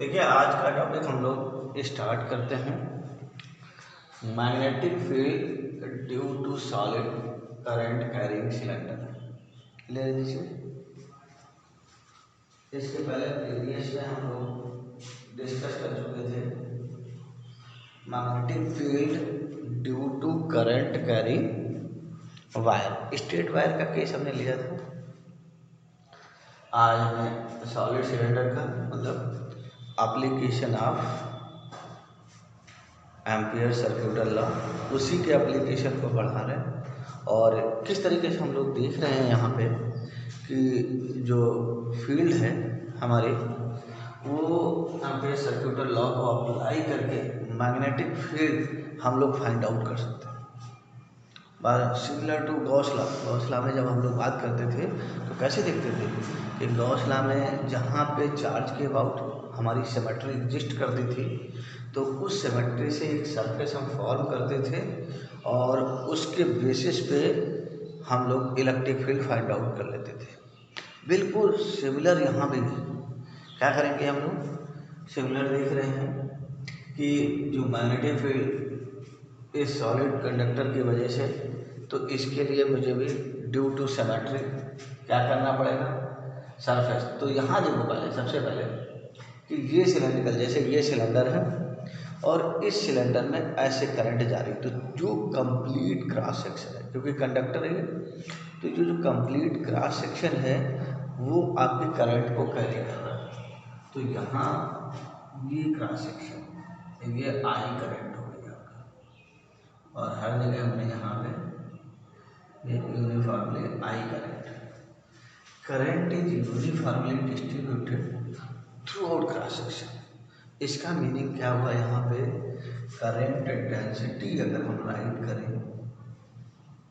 देखिए, आज का टॉपिक हम लोग स्टार्ट करते हैं। Magnetic field due to solid current carrying cylinder ले लीजिए। इसके पहले प्रीवियस में हम लोग डिस्कस कर चुके थे magnetic field due to current carrying wire. Straight wire का केस हमने लिया था। आज हमें सॉलिड सिलेंडर का मतलब application of Ampere circuital law, उसी के एप्लीकेशन को बढ़ा रहे हैं। और किस तरीके से हम लोग देख रहे हैं यहाँ पे कि जो फील्ड है हमारी, वो एम्पियर सर्क्यूटल लॉ को अप्लाई करके मैग्नेटिक फील्ड हम लोग फाइंड आउट कर सकते हैं। Similar to Gauss law. Gauss law में जब हम लोग बात करते थे तो कैसे देखते थे कि गॉस लॉ में जहाँ पे चार्ज के अबाउट हमारी सिमेट्री एग्जिस्ट करती थी, तो उस सिमेट्री से एक सरफेस हम फॉर्म करते थे और उसके बेसिस पे हम लोग इलेक्ट्रिक फील्ड फाइंड आउट कर लेते थे। बिल्कुल सिमिलर यहाँ भी क्या करेंगे हम लोग, सिमिलर देख रहे हैं कि जो मैग्नेटिक फील्ड इस सॉलिड कंडक्टर की वजह से, तो इसके लिए मुझे भी ड्यू टू सिमेट्री क्या करना पड़ेगा, सरफेस। तो यहाँ देखो पहले, सबसे पहले कि ये सिलेंड्रिकल, जैसे ये सिलेंडर है और इस सिलेंडर में ऐसे करंट जा रही, तो जो कंप्लीट क्रॉस सेक्शन है, क्योंकि कंडक्टर है, तो जो कंप्लीट क्रॉस सेक्शन है वो आपके करंट को कैरी कर रहा है। तो यहाँ ये क्रॉस सेक्शन, ये आई करंट हो गया आपका, और हर जगह हमने यहाँ पे ये uniformly I current is uniformly distributed through out cross section. इसका मीनिंग क्या हुआ यहाँ पे, करंट डेंसिटी अगर हम राइट करें,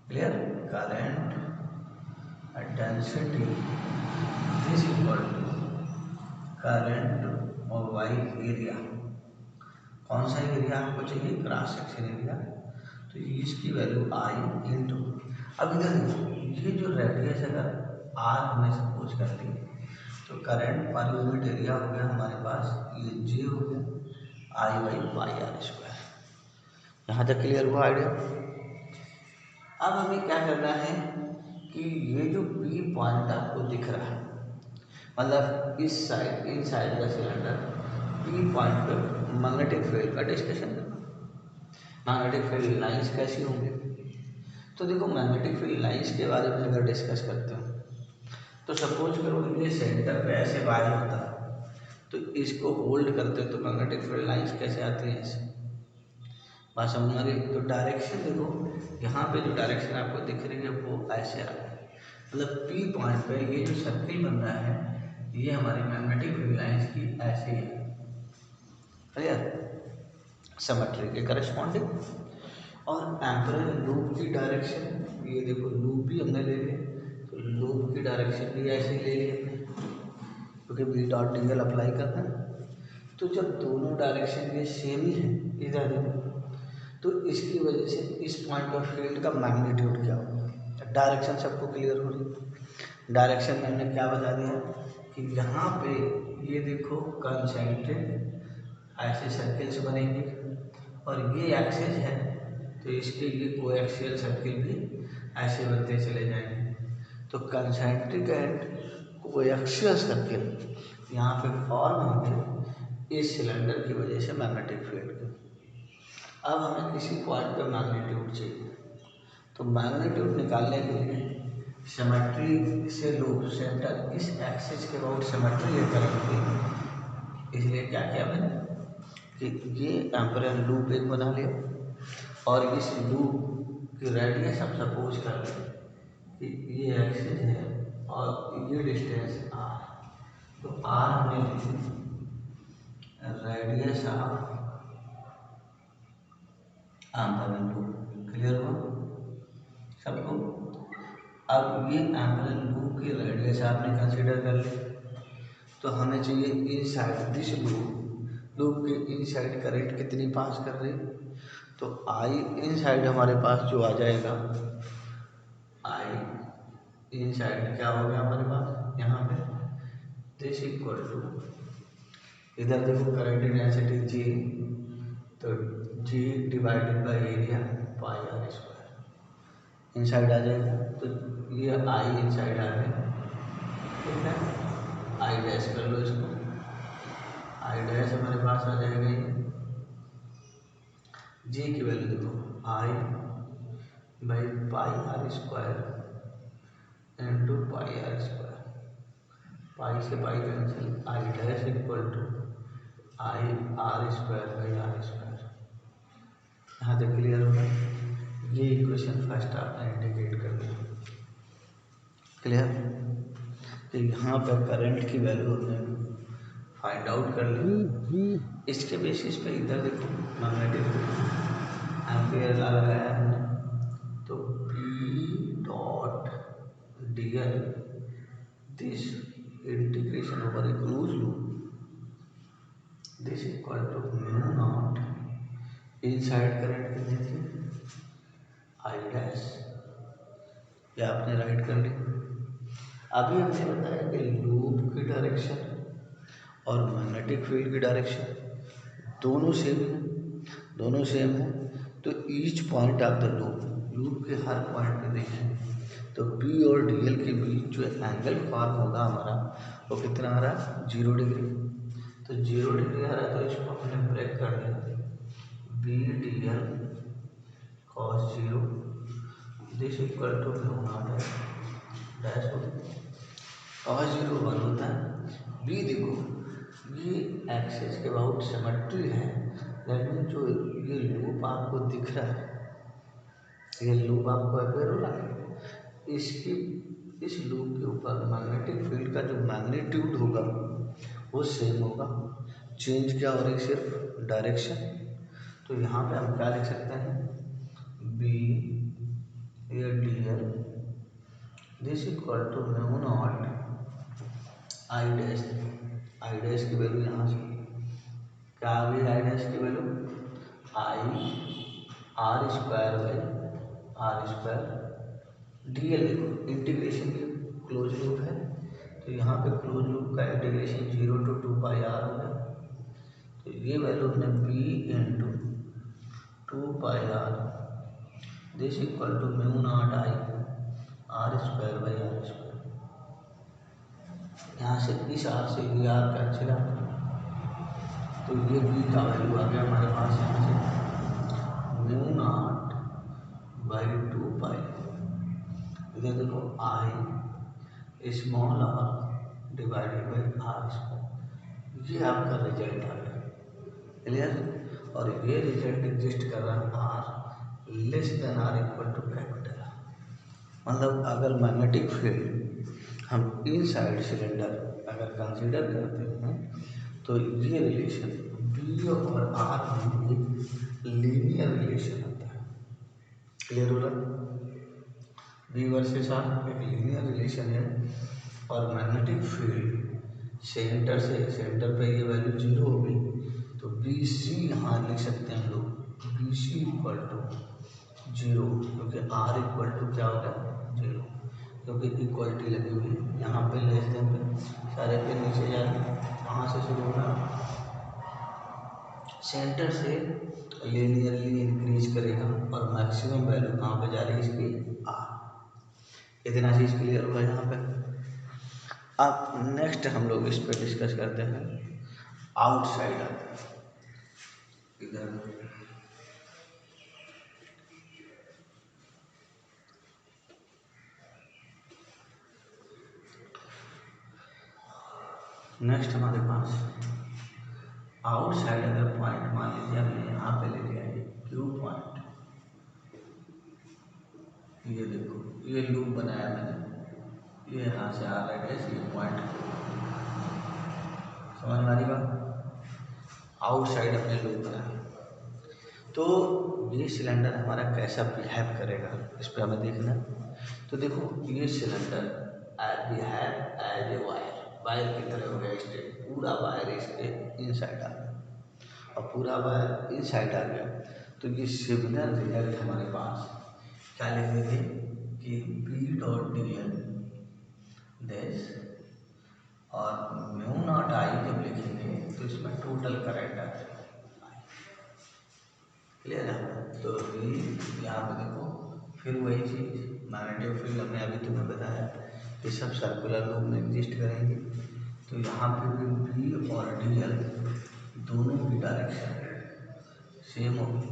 clear, current density this equal to current और वाई एरिया। कौन सा एरिया आपको चाहिए, क्रॉस सेक्शन एरिया, तो इसकी वैल्यू आई इंटू, अब इधर देखो, ये जो रेडियस अगर आर हमने सपोज कर ली, तो करंट पर यूनिट एरिया हो गया हमारे पास, ये जे हो गया आई बाई पाई आर स्क्वायर। यहाँ तक क्लियर हुआ आइडिया। अब हमें क्या करना है कि ये जो पी पॉइंट आपको दिख रहा है, मतलब इस साइड, इन साइड का सिलेंडर, पी पॉइंट पर मैग्नेटिक फील्ड का डिस्कशन करना। मैग्नेटिक फील्ड लाइंस कैसी होंगी, तो देखो मैग्नेटिक फील्ड लाइंस के बारे में अगर डिस्कस करते हो, तो सपोज करो ये सेंटर पे ऐसे वायर होता है, तो इसको होल्ड करते हो तो मैग्नेटिक फील्ड लाइंस कैसे आती हैं, ऐसे। बात समझ आ रही, तो डायरेक्शन देखो, यहाँ पे जो डायरेक्शन आपको दिख रही है वो ऐसे आ रहा है, मतलब पी पॉइंट पे ये जो सर्किल बन रहा है, ये हमारी मैग्नेटिक फील्ड लाइंस की ऐसे ही है, क्लियर, सिमेट्री के करस्पॉन्डिंग। और एम्परल लूप की डायरेक्शन, ये देखो लूप भी हमने ले लिया, तो लूप की डायरेक्शन भी ऐसे ही ले लिया, क्योंकि B dot D L apply करना है। तो जब दोनों डायरेक्शन ये सेम ही है, इधर देखो, तो इसकी वजह से इस पॉइंट ऑफ फील्ड का मैग्नीट्यूड क्या होगा। डायरेक्शन सबको क्लियर हो रही, डायरेक्शन मैंने क्या बता दिया कि यहाँ पे ये देखो कंसेंट्रिक ऐसे सर्किल्स बनेंगे, और ये एक्सिस है, तो इसके लिए कोएक्सियल सर्किल भी ऐसे बनते चले जाएंगे। तो कंसेंट्रिक एंड कोएक्सियल सर्किल यहाँ पे फॉर्म होंगे इस सिलेंडर की वजह से मैग्नेटिक फील्ड के। अब हमें किसी पॉइंट पे मैग्नीट्यूड चाहिए, तो मैग्नीट्यूड निकालने के लिए सिमेट्री से लूप सेंटर इस एक्सिस के अबाउट सिमेट्री ये करेंगे, इसलिए क्या किया मैंने कि ये एम्परल लूप एक बना लिया, और इस लूप की रेडियस हम सपोज कर लें कि ये एक्सिस है और ये डिस्टेंस आर, तो आर हमने रेडियस ऑफ एम्परल लूप, क्लियर हुआ सबको। अब ये एम्परल लूप की रेडियस आपने कंसीडर कर ली, तो हमें चाहिए इन साइड दिस लूप के इन साइड करंट कितनी पास कर रही, तो आई इन साइड हमारे पास जो आ जाएगा, आई इन साइड क्या हो गया हमारे पास यहाँ पे, दिस इक्वल टू इधर देखो करंट डेंसिटी जी, तो G divided by area pi r square inside आ जाएगा। तो ये आई इनसाइड आ गया, ठीक है। आई डैश कर लो इसको, आई डैश हमारे पास आ जाएगा ये जी की वैल्यू देखो I by pi r square into pi r square, pi से pi cancel, I dash equal to I are square by are square. यहाँ तक क्लियर होगा। ये इक्वेशन फर्स्ट आपने इंडिकेट कर दिया, क्लियर। तो यहाँ पर करंट की वैल्यू हमने फाइंड आउट कर ली। इसके बेसिस पे इधर देखो मैग्नेटिक एम्पियर लगाया है हमने, तो P dot dl this integration over a closed loop this equal to mu naught inside current कितनी थी आई डैश, या आपने राइट कर ली। अभी हमने बताया कि लूप की डायरेक्शन और मैग्नेटिक फील्ड की डायरेक्शन दोनों सेम है, दोनों सेम है। तो each point of the loop के हर पॉइंट पे देखें तो पी और डी एल के बीच जो एंगल फॉर्म होगा हमारा वो कितना आ रहा है 0 डिग्री। तो 0 डिग्री आ रहा है, तो इसको हमने ब्रेक कर दिया, B D L cos 0 this equal to mu naught dash हो, कॉस 0 1 होता है। बी देखो ये एक्सिस के अबाउट सिमेट्री है, दैट मीन जो ये लूप आपको दिख रहा है, ये लूप आपको अपेयर हो रहा है, इसकी इस लूप के ऊपर मैग्नेटिक फील्ड का जो मैग्नीट्यूड होगा वो सेम होगा, चेंज क्या हो रही है सिर्फ डायरेक्शन। तो यहाँ पे हम क्या लिख सकते हैं B A D L this equal to mu naught I dash, I dash की वैल्यू यहाँ से क्या आ गई, आई डैश की value I are square by are square D L. देखो इंटीग्रेशन की क्लोज लूप है, तो यहाँ पे क्लोज लूप का इंटीग्रेशन 0 to 2 पाई आर हो गया। तो ये वैल्यू हमने B into 2 pi R this equal to mu naught I R square by are square. यहाँ से इस आर से ये आर कैंसिल आ गया, तो ये बी का वैल्यू आ गया हमारे पास यहाँ से म्यू नॉट बाई 2 पाई, इधर देखो I small R divided by are square, ये आपका रिजल्ट आ गया, क्लियर। और ये रिजल्ट एग्जिस्ट कर रहा है R less than R equal to capital R. मतलब अगर मैग्नेटिक फील्ड हम इनसाइड सिलेंडर अगर कंसीडर करते हैं तो ये रिलेशन बी और आर में एक लीनियर रिलेशन होता है, क्लियर हो रहा। बी वर्सेस आर एक लीनियर रिलेशन है, और मैग्नेटिक फील्ड सेंटर पे ये वैल्यू 0 होगी, तो बी सी यहाँ लिख सकते हैं हम लोग बी सी इक्वल टू 0, क्योंकि आर इक्वल टू क्या होगा 0, क्योंकि इक्वलिटी लगी हुई है यहाँ पे लेस देन पे सारे पे नीचे जा रहे हैं, वहाँ से शुरू होना सेंटर से लीनियरली इंक्रीज करेगा, और मैक्सिमम वैल्यू कहाँ पे जा रही है इसकी आर। इतना चीज़ क्लियर हुआ यहाँ पे। अब नेक्स्ट हम लोग इस पर डिस्कस करते हैं आउटसाइड आते हैं इधर। नेक्स्ट हमारे पास आउटसाइड अगर पॉइंट मान लीजिए हमने यहाँ पे ले लिया है क्यू पॉइंट, ये देखो ये लूप बनाया मैंने, ये यहाँ से आ रहा है ये पॉइंट, समझ में आ रही बात। आउटसाइड अपने लूप बनाया, तो ये सिलेंडर हमारा कैसा बिहेव करेगा इस पर हमें देखना है। तो देखो ये cylinder behave as a wire की तरह हो गया, स्टेट पूरा वायर इसके इनसाइड आ गया, और पूरा वायर इनसाइड आ गया। तो ये सिमिलर रिजल्ट हमारे पास क्या लिखते थे कि बी डॉट डी एल देश, और म्यू नॉट आई जब लिखेंगे तो इसमें टोटल करंट आ जाएगा। क्लियर है? तो ये यहाँ पे देखो फिर वही चीज़ मैग्नेटिक फील्ड हमने अभी तुम्हें बताया कि सब सर्कुलर लूप में एग्जिस्ट करेंगे। तो यहाँ पे भी बी और डी एल दोनों की डायरेक्शन सेम होगी,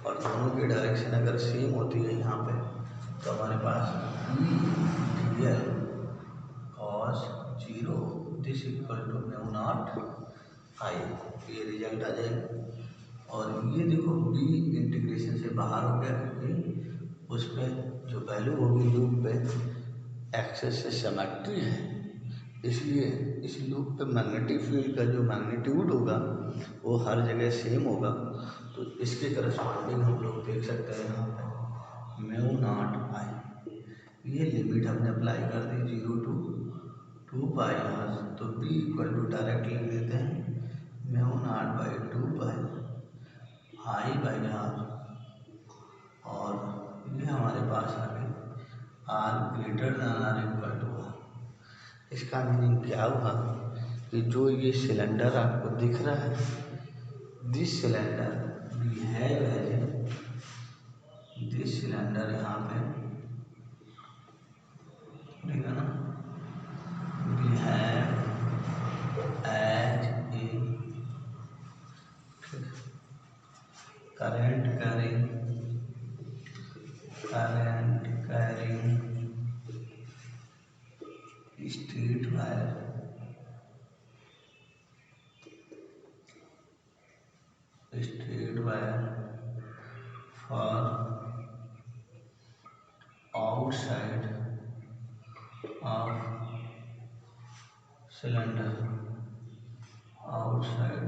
और दोनों की डायरेक्शन अगर सेम होती है यहाँ पे तो हमारे पास B D L cos 0 this equal to mu naught I, ये रिजल्ट आ जाएगा। और ये देखो बी इंटीग्रेशन से बाहर हो गया क्योंकि उस पर जो वैल्यू होगी लूप पे एक्सेस से सिमेट्री है, इसलिए इस लूप पे मैग्नेटिक फील्ड का जो मैग्नीट्यूड होगा वो हर जगह सेम होगा। तो इसके करस्पॉन्डिंग हम लोग देख सकते हैं यहाँ पे म्यू नॉट आई, ये लिमिट हमने अप्लाई कर दी 0 to 2 पाई आर। तो बी इक्वल टू डायरेक्टली लिख देते हैं mu naught by 2 pi I by R, और ये हमारे पास आ गई R greater than R equal to R. इसका मीनिंग क्या हुआ कि जो ये सिलेंडर आपको दिख रहा है, this cylinder behave as, this cylinder यहाँ पे ठीक है ना, behave as a current carrying straight wire for outside of cylinder, outside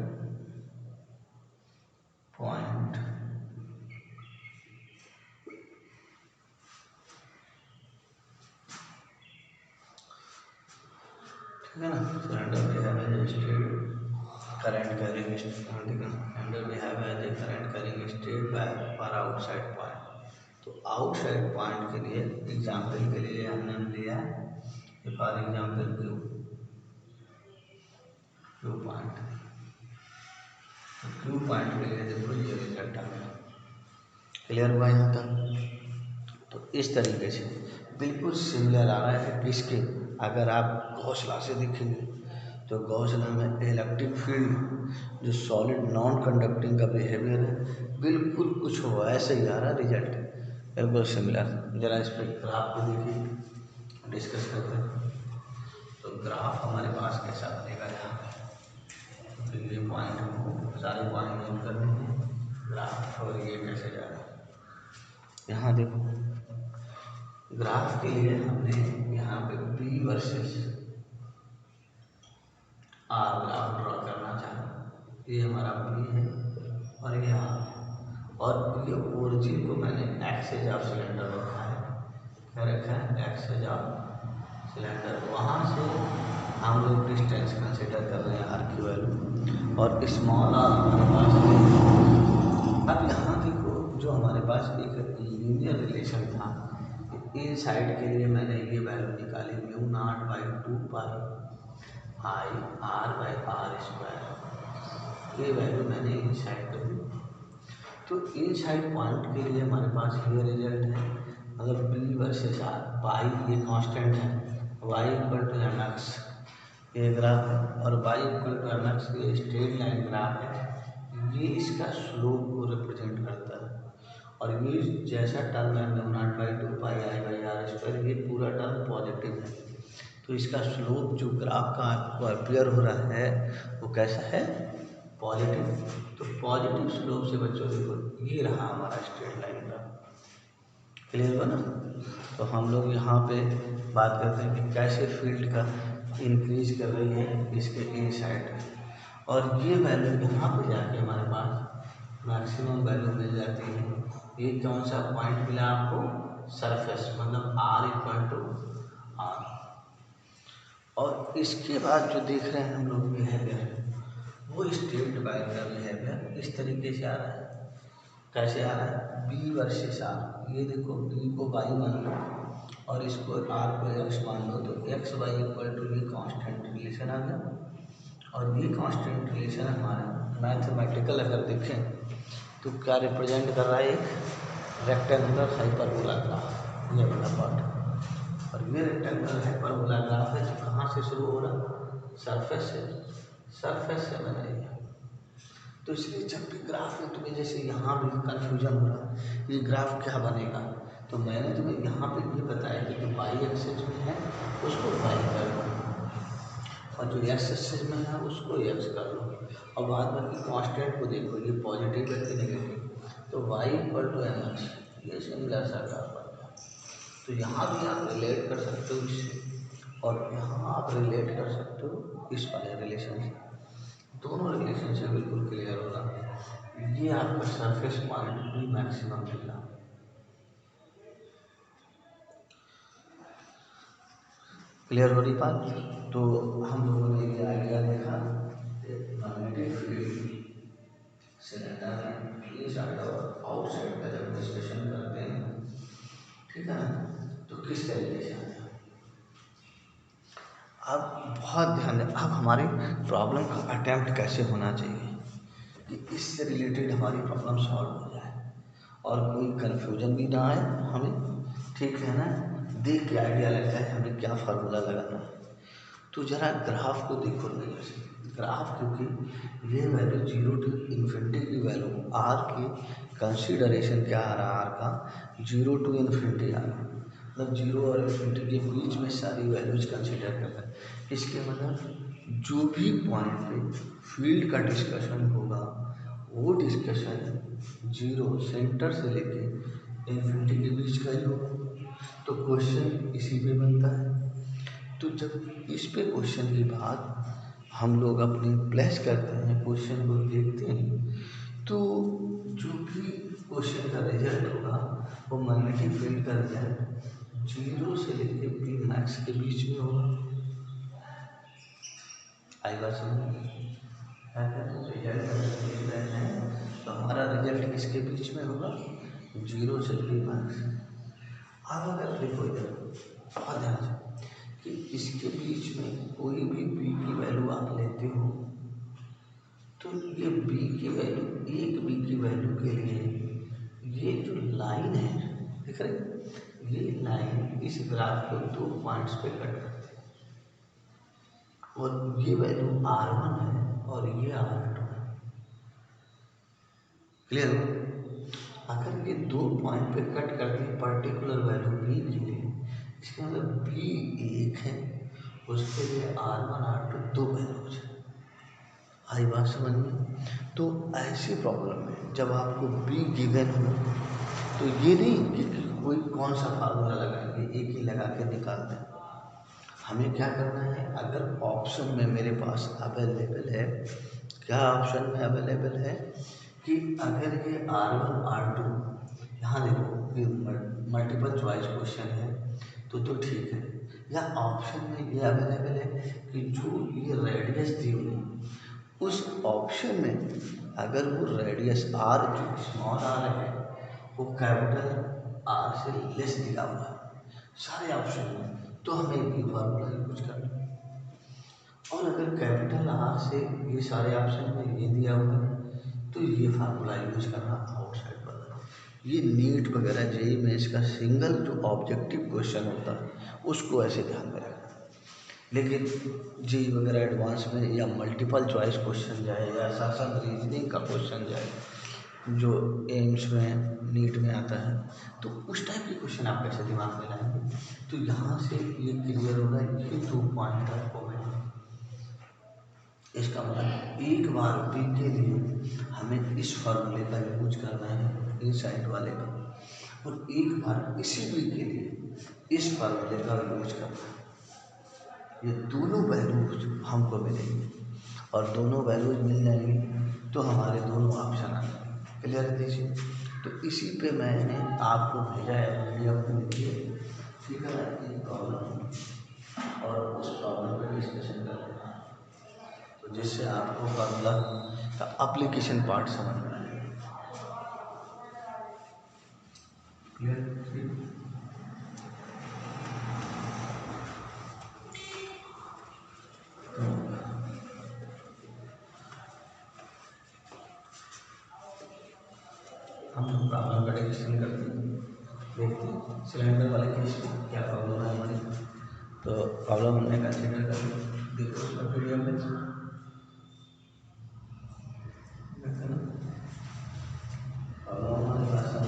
point. ठीक है ना, cylinder behave as straight current carrying, ठीक है, cylinder behave as a current carrying straight wire for outside point. तो आउटसाइड पॉइंट के लिए example के लिए हमने लिया है फॉर एग्जाम्पल क्यू पॉइंट। तो क्यू पॉइंट के लिए देखो ये रिजल्ट आ गया। क्लियर हुआ यहाँ तक? तो इस तरीके से बिल्कुल सिमिलर आ रहा है किसके, अगर आप गॉस-लॉ से देखेंगे तो गॉस-लॉ में इलेक्ट्रिक फील्ड जो सॉलिड नॉन कंडक्टिंग का बिहेवियर है बिल्कुल कुछ वैसे ही आ रहा है रिजल्ट, बिल्कुल सिमिलर। जरा इस पर ग्राफ को देखिए, डिस्कस करते हैं। तो ग्राफ हमारे पास कैसा बनेगा यहाँ पे, तो ये पॉइंट को सारे पॉइंट नोट करने हैं ग्राफ, और ये कैसे जा रहा है यहाँ देखो। ग्राफ के लिए हमने यहाँ पे B versus R graph draw करना चाहा। ये हमारा बी है और ये आर है, और ये ओरिजिन को मैंने एक्सेज ऑफ सिलेंडर रखा है। क्या रखा है? Axis of cylinder. वहाँ से हम लोग डिस्टेंस कंसिडर कर रहे हैं आर की वैल्यू, और स्मॉल आर हमारे पास है। अब यहाँ देखो जो हमारे पास एक लीनियर रिलेशन था, इन साइड के लिए मैंने ये वैल्यू निकाली mu naught by 2 pi I R by are square, ये वैल्यू मैंने इन साइड कर दी। तो इन साइड पॉइंट के लिए हमारे पास ये रिजल्ट है, मतलब बी वर्सेस आर, पाई ये कांस्टेंट है, Y equal to M X ये ग्राफ है, और Y equal to M X ये स्ट्रेट लाइन ग्राफ है। ये इसका स्लोप को रिप्रेजेंट करता है, और ये जैसा टर्म है mu naught by 2 pi I by are square, ये पूरा टर्म पॉजिटिव है। तो इसका स्लोप जो ग्राफ का आपको अपीयर हो रहा है वो कैसा है? पॉजिटिव। तो पॉजिटिव स्लोप से बच्चों देखो ये रहा हमारा स्ट्रेट लाइन का। क्लियर हुआ ना? तो हम लोग यहाँ पे बात करते हैं कि कैसे फील्ड का इंक्रीज कर रही है इसके इन साइड, और ये वैल्यू यहाँ पे जाके हमारे पास मैक्सिमम वैल्यू मिल जाती है। ये कौन सा पॉइंट मिला आपको? सरफेस, मतलब आर इक्वल टू आर। और इसके बाद जो देख रहे हैं हम लोग बिहेवियर, वो स्ट्रेट वायर का बिहेवियर इस तरीके से आ रहा है। कैसे आ रहा है? B versus R. ये देखो बी को वाई मान लो और इसको आर को एक्स मान लो, तो एक्स वाई इक्वल टू ये कांस्टेंट रिलेशन आ गया, और ये कांस्टेंट रिलेशन हमारे मैथमेटिकल अगर देखें तो क्या रिप्रेजेंट कर रहा है, एक रेक्टेंगुलर हाइपरबोला ग्राफ, ये वाला पार्ट। और ये रेक्टेंगुलर हाइपरबोला ग्राफ है जो कहाँ से शुरू हो रहा, सरफेस से, सरफेस से बना है। तो इसलिए जब भी ग्राफ में तुम्हें जैसे यहाँ भी कन्फ्यूजन हो रहा है ये ग्राफ क्या बनेगा, तो मैंने तुम्हें यहाँ पे ये बताया कि जो वाई एक्सिस में है उसको वाई कर लो और जो एक्स एक्सिस में है उसको एक्स कर लो, और बाद बाकी कांस्टेंट को देखो ये पॉजिटिव है कि नेगेटिव, तो Y equal to M X, ये सिमिलर सा ग्राफ बन गया। तो यहाँ भी आप रिलेट कर सकते हो इससे, और यहाँ आप रिलेट कर सकते हो इस वाले रिलेशन से, दोनों रिलेशन से बिल्कुल क्लियर होगा। ये आपका सरफेस पॉइंट भी मैक्सिमम मिला। क्लियर हो रही बात। तो हम लोगों ने ये आइडिया देखा मैग्नेटिक फील्ड से रहता है इनसाइड और आउटसाइड का जब डिस्कशन करते हैं, ठीक है ना, तो किस तरीके से आता है। अब बहुत ध्यान दें, अब हमारी प्रॉब्लम का अटेम्प्ट कैसे होना चाहिए कि इससे रिलेटेड हमारी प्रॉब्लम सॉल्व हो जाए और कोई कन्फ्यूजन भी ना आए हमें, ठीक है ना, देख के आइडिया लग जाए हमें क्या फार्मूला लगाना है। तो जरा ग्राफ को देखो नजर से, ग्राफ क्योंकि ये वैल्यू 0 टू इन्फिनिटी की वैल्यू आर की कंसीडरेशन क्या आ रहा है, आर का 0 टू इन्फिनिटी आ रहा है, मतलब 0 और इन्फिनिटी के बीच में सारी वैल्यूज कंसीडर कर रहा है। इसके मतलब जो भी पॉइंट पे फील्ड का डिस्कशन होगा वो डिस्कशन 0 सेंटर से लेके इन्फिनिटी के बीच का ही होगा, तो क्वेश्चन इसी पे बनता है। तो जब इस पे क्वेश्चन की बात हम लोग अपनी प्लेस करते हैं, क्वेश्चन को देखते हैं, तो जो भी क्वेश्चन का रिजल्ट होगा वो मैग्नेटिक फील्ड का रिजल्ट 0 से लेके पी मैक्स के बीच में होगा। आई बात समझ, रिजल्ट अगर देख रहे हैं तो हमारा रिजल्ट किसके बीच में होगा, 0 से पी मैक्स। अब अगर देखो इधर बहुत ध्यान से कि इसके बीच में कोई भी बी की वैल्यू आप लेते हो, तो ये बी की वैल्यू, एक बी की वैल्यू के लिए ये जो लाइन है देख रहे, ये लाइन इस ग्राफ को 2 पॉइंट्स पे कट करती है, और ये वैल्यू R1 है और ये R2 है। क्लियर हो, अगर ये 2 पॉइंट पे कट करती है पर्टिकुलर वैल्यू बी के लिए, इसके मतलब बी एक है, उसके लिए R1 R2 2 वैल्यूज है। आई बात समझ में। तो ऐसी प्रॉब्लम में जब आपको बी गिवन हो तो ये नहीं कि कोई कौन सा फार्मूला लगाएंगे, एक ही लगा के निकाल दें। हमें क्या करना है, अगर ऑप्शन में मेरे पास अवेलेबल है, क्या ऑप्शन में अवेलेबल है कि अगर ये R1 R2, यहाँ देखो ये मल्टीपल चॉइस क्वेश्चन है तो ठीक है, या ऑप्शन में ये अवेलेबल है कि जो ये रेडियस दी हुई उस ऑप्शन में अगर वो रेडियस आर जो स्मॉल आर है वो कैपिटल आर से लेस दिया हुआ है सारे ऑप्शन में, तो हमें ये फार्मूला यूज करना है। और अगर कैपिटल आर से ये सारे ऑप्शन में ये दिया हुआ है तो ये फार्मूला यूज करना आउटसाइड वाला। ये नीट वगैरह जेईई में इसका सिंगल जो ऑब्जेक्टिव क्वेश्चन होता है उसको ऐसे ध्यान में रखना, लेकिन जेईई वगैरह एडवांस में या मल्टीपल चॉइस क्वेश्चन जाए या शासन रीजनिंग का क्वेश्चन जाए जो एम्स में नीट में आता है, तो उस टाइप के क्वेश्चन आप कैसे दिमाग में लाएंगे। तो यहाँ से ये क्लियर होगा, ये 2 पॉइंट आपको मिले, इसका मतलब एक बार बी के लिए हमें इस फॉर्मूले का यूज करना है इनसाइड वाले का, और एक बार इसी बी के लिए इस फॉर्मूले का यूज करना है। ये दोनों वैल्यूज हमको मिलेंगे, और दोनों वैल्यूज मिल जाएंगी तो हमारे दोनों ऑप्शन आ जाएंगे। क्लियर दीजिए। तो इसी पे मैंने आपको भेजा है वीडियो को देखिए, ठीक है, एक प्रॉब्लम और उस प्रॉब्लम पे डिस्कशन कर लेना, तो जिससे आपको फार्मूला का एप्लीकेशन पार्ट समझ में आए। क्लियर। हम जो प्रॉब्लम का डिस्कशन करते हैं, देखते हैं सिलेंडर वाले केस में क्या प्रॉब्लम है हमारी। तो प्रॉब्लम हमने कंसिडर कर ली, देखो उसका पीडीएफ में प्रॉब्लम हमारे पास है,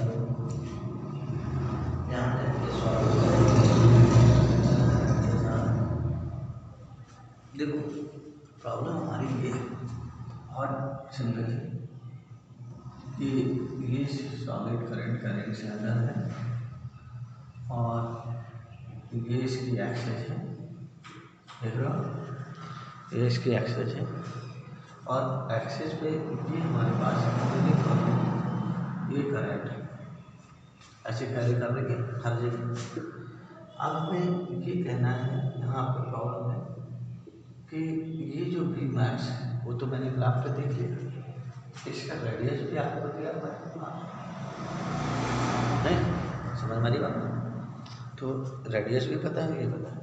यहाँ पे सॉल्व देखो प्रॉब्लम हमारी ये बहुत सिंपल है कि ये सॉलिड करंट का रिंग सिलेंडर है और ये इसकी एक्सेस है, देख रहे हो, ये इसकी एक्सेस है और एक्सेस पे ये हमारे पास ये करंट है, ऐसे कैरी कर देंगे हर जगह। अब हमें ये कहना है, यहाँ पर प्रॉब्लम है कि ये जो बी मैक्स है वो तो मैंने ग्राफ पे देख लिया, इसका रेडियस भी आपको दिया हुआ है, नहीं समझ में आ रही बात। तो रेडियस भी पता है, ये पता है।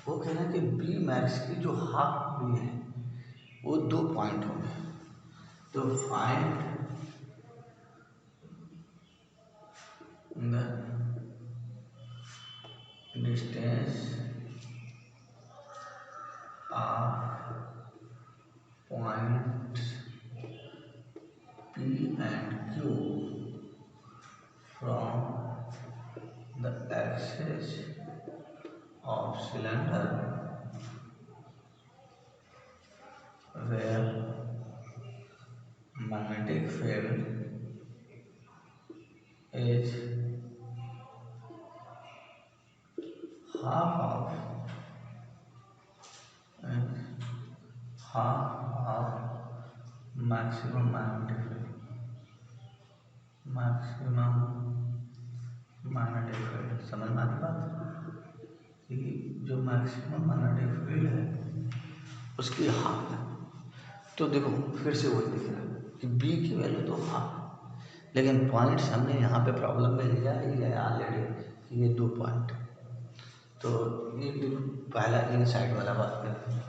वो कहना है कि बी मैक्स की जो हाफ बी है वो 2 पॉइंट होंगे, तो find the distance of points P and Q from the axis of cylinder where magnetic field is half of maximum magnetic field, समझ में आती बात कि जो मैक्सिमम मैग्नेटिक फील्ड है उसकी हाफ है। तो देखो फिर से वही दिख रहा है कि बी की वैल्यू तो हाफ, लेकिन पॉइंट्स हमने यहाँ पे प्रॉब्लम में लिया है ऑलरेडी कि ये 2 पॉइंट। तो ये पहला इन साइड वाला बात करते हैं।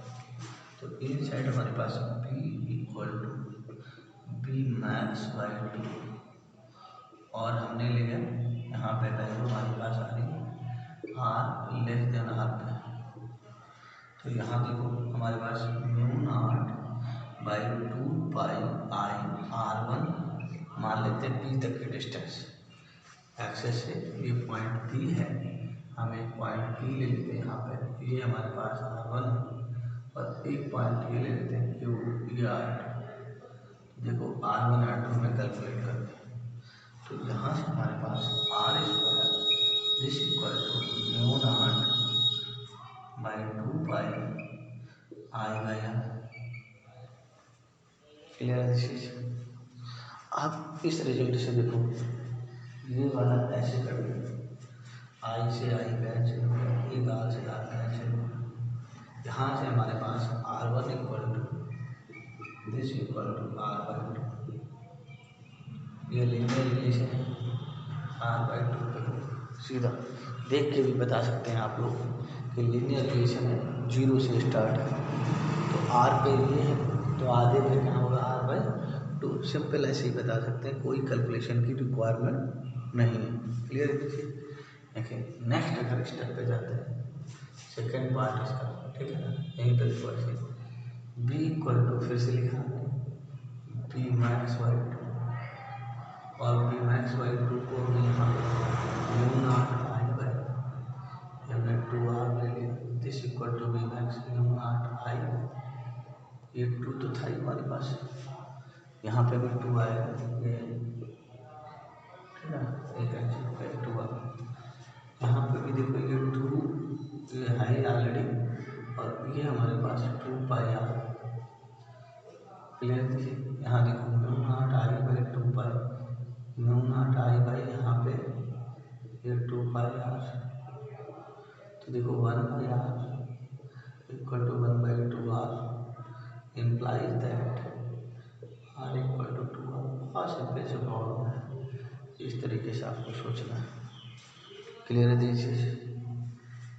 तो इन साइड हमारे पास B equal to B max by 2 और हमने लिया यहाँ पे वैल्यू हमारे पास आ रही आर लेस देन आर पे। तो यहाँ देखो हमारे पास mu naught by 2 pi I R1 मान लेते हैं पी तक की डिस्टेंस एक्सेस से, ये पॉइंट पी है, हम एक पॉइंट पी ले लेते हैं यहाँ पे, ये हमारे पास R1 है और एक पॉइंट ये ले लेते हैं क्यू, ये R2। देखो R1 R2 में कैलकुलेट करते हैं, तो यहाँ से हमारे पास R square this equal to mu naught by 2 pi I by R. Clear है दिस चीज। आप इस रिजल्ट से देखो ये वाला ऐसे कर दो, आई से आई कैंसिल हो गया, एक आर से आर कैंसिल हो गया, यहाँ से हमारे पास R1 equal to this equal to R by 2, ये लीनियर रिलेशन है, आर बाई 2 पे सीधा देख के भी बता सकते हैं आप लोग कि लीनियर रिलेशन है, 0 से स्टार्ट है, तो आर पे ये है तो आधे पे क्या होगा आर बाई 2, सिंपल ऐसे ही बता सकते हैं, कोई कैलकुलेशन की रिक्वायरमेंट नहीं है। क्लियर है देखिए। देखिए नेक्स्ट अगर स्टेप पे जाते हैं, सेकेंड पार्ट इसका, ठीक है ना, यहीं पर देखो ऐसे बी इक्वल टू फिर से लिखा बी मैक्स बाई 2 और बी मैक्स बाई 2 को हमने यहाँ म्यू नॉट आई बाई हमने 2R ले लिया, this equal to B max mu naught I, ये 2 तो था ही हमारे पास, यहाँ पे भी 2 आएगा, ये ठीक है, एक कैंसिल हो गया 2 आ, यहाँ पे भी देखो ये 2 ये है ऑलरेडी और ये हमारे पास 2 पाई आर। क्लियर देखिए, यहाँ देखो mu naught I by 2 pi, mu naught I by यहाँ पे ये 2 पाई आर, तो देखो 1 by R equal to 1 by 2 R implies that R equal to 2R। बहुत सिंपल से प्रॉब्लम है, इस तरीके से आपको सोचना है। क्लियर है ये चीज।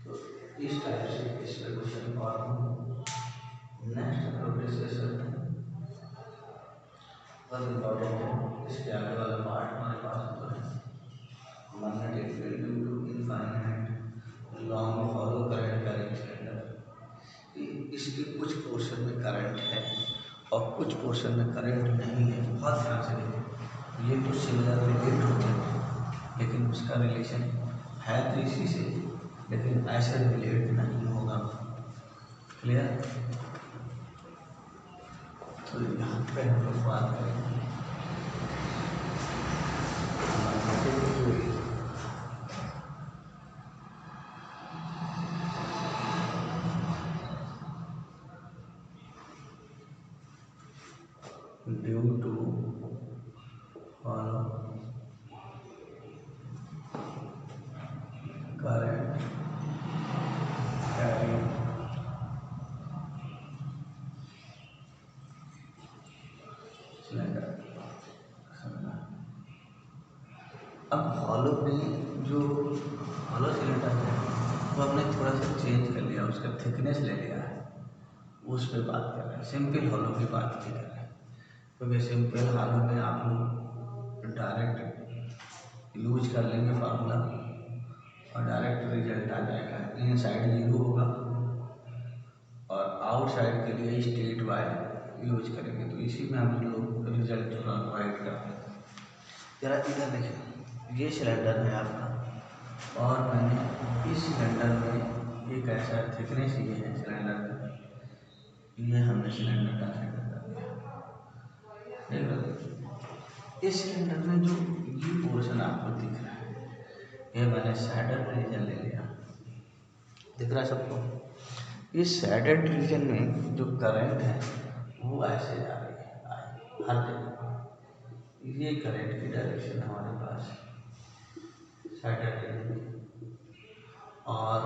तो इस टाइप से इस क्वेश्चन को आप नेक्स्ट लोग डिस्कस करते हैं, बहुत इम्पोर्टेंट है, इसके आगे वाला पार्ट हमारे पास करंट है और कुछ पोर्शन में करंट नहीं है, बहुत ध्यान से देखो, ये तो सिमिलर रिलेट होते हैं लेकिन उसका रिलेशन है तो इसी से, लेकिन ऐसे रिलेट नहीं होगा। क्लियर? तो यहाँ पे हम लोग बात करेंगे due to hollow current carry cylinder. अब हॉलो में जो हॉलो सिलेंडर है वो हमने थोड़ा सा चेंज कर लिया, उसका थिकनेस ले लिया है, उस पर बात कर रहे हैं। सिंपल हॉलो की बात नहीं कर रहे हैं, क्योंकि सिंपल हॉलो में आप लोग डायरेक्ट यूज कर लेंगे फार्मूला और डायरेक्ट रिजल्ट आ जाएगा। इन साइड 0 होगा और आउटसाइड के लिए स्टेट वाई यूज करेंगे, तो इसी में हम लोग रिजल्ट थोड़ा राइट करते हैं। जरा इधर देखिए, ये सिलेंडर है आपका और मैंने इस सिलेंडर में एक ऐसा थिकनेस ये है सिलेंडर का, ये हमने सिलेंडर का सेटअप कर दिया। इस सिलेंडर में जो ये पोर्शन आपको दिख रहा है, ये मैंने सैडल रीजन ले लिया, दिख रहा है सबको। इस सैडल रीजन में जो करंट है वो ऐसे जा रही है हर जगह, ये करंट की डायरेक्शन हमारे पास सैडल रीजन और